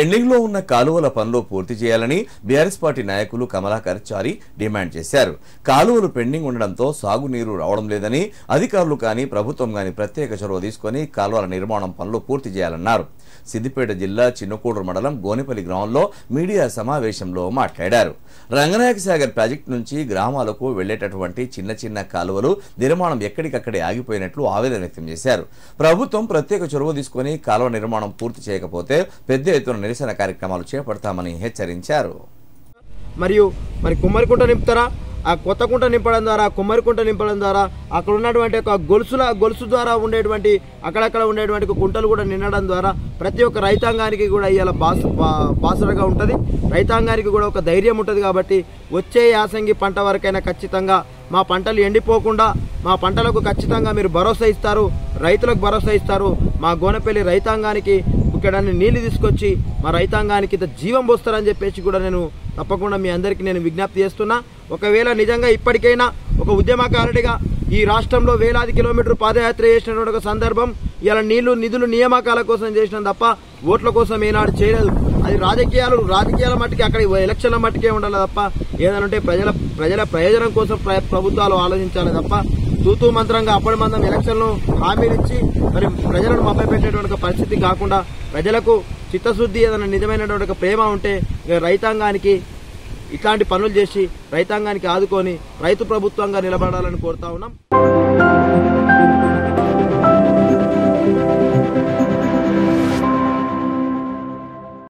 Pending లో ఉన్న కాలువల పనులు పూర్తి చేయాలని బీఆర్ఎస్ పార్టీ నాయకులు కమలాకర్ చారి డిమాండ్ చేశారు. కాలువలు పెండింగ్ ఉండడంతో సాగునీరు రావడం లేదని అధికారులు కానీ ప్రభుత్వం కానీ ప్రత్యేక చొరవ తీసుకుని కాలువల నిర్మాణం పనులు పూర్తి చేయాలన్నారు. సిద్దిపేట జిల్లా చిన్నకూడూరు మండలం గోనిపల్లి గ్రామంలో మీడియా సమావేశంలో మాట్లాడారు. రంగనాయక సాగర్ ప్రాజెక్టు నుంచి గ్రామాలకు వెళ్లేటటువంటి చిన్న చిన్న కాలువలు నిర్మాణం ఎక్కడికక్కడే ఆగిపోయినట్లు ఆవేదన వ్యక్తం చేశారు. ప్రభుత్వం ప్రత్యేక చొరవ తీసుకుని కాలువ నిర్మాణం పూర్తి చేయకపోతే పెద్ద ఎత్తున నిరసన కార్యక్రమాలు చేపడతామని హెచ్చరించారు. మరి కుమ్మరికుంట నింపుతారా, ఆ కొత్త కుంట నింపడం ద్వారా, కుమ్మరికుంట నింపడం ద్వారా అక్కడ ఉన్నటువంటి ఒక గొలుసు ద్వారా ఉండేటువంటి అక్కడక్కడ ఉండేటువంటి కుంటలు కూడా నిండడం ద్వారా ప్రతి ఒక్క రైతాంగానికి కూడా ఇవాళ బాసరగా ఉంటుంది. రైతాంగానికి కూడా ఒక ధైర్యం ఉంటుంది. కాబట్టి వచ్చే యాసంగి పంట వరకైనా ఖచ్చితంగా మా పంటలు ఎండిపోకుండా మా పంటలకు ఖచ్చితంగా మీరు భరోసా ఇస్తారు, రైతులకు భరోసా ఇస్తారు. మా గోనపల్లి రైతాంగానికి ఇక్కడ నీళ్లు తీసుకొచ్చి మా రైతాంగానికి జీవం పోస్తారని చెప్పేసి కూడా నేను తప్పకుండా మీ అందరికీ నేను విజ్ఞప్తి చేస్తున్నా. ఒకవేళ నిజంగా ఇప్పటికైనా ఒక ఉద్యమకారుడిగా ఈ రాష్ట్రంలో వేలాది కిలోమీటర్లు పాదయాత్ర చేసినటువంటి ఒక సందర్భం ఇలా నిధులు నియామకాల కోసం చేసిన తప్ప ఓట్ల కోసం ఏనాడు చేయలేదు. అది రాజకీయాల మట్టుకే అక్కడ ఎలక్షన్ల మట్టుకే ఉండాలి తప్ప ఏదంటే ప్రజల ప్రయోజనం కోసం ప్రభుత్వాలు ఆలోచించాలి తప్ప తూతూ మంత్రంగా అప్పటి మందం ఎలక్షన్లు హామీలు ఇచ్చి మరి ప్రజలను మభ్యపెట్టేటువంటి పరిస్థితి కాకుండా ప్రజలకు చిత్తశుద్ధి ఏదైనా నిజమైనటువంటి ప్రేమ ఉంటే రైతాంగానికి ఇట్లాంటి పనులు చేసి రైతాంగానికి ఆదుకొని రైతు ప్రభుత్వంగా నిలబడాలని కోరుతా ఉన్నాం.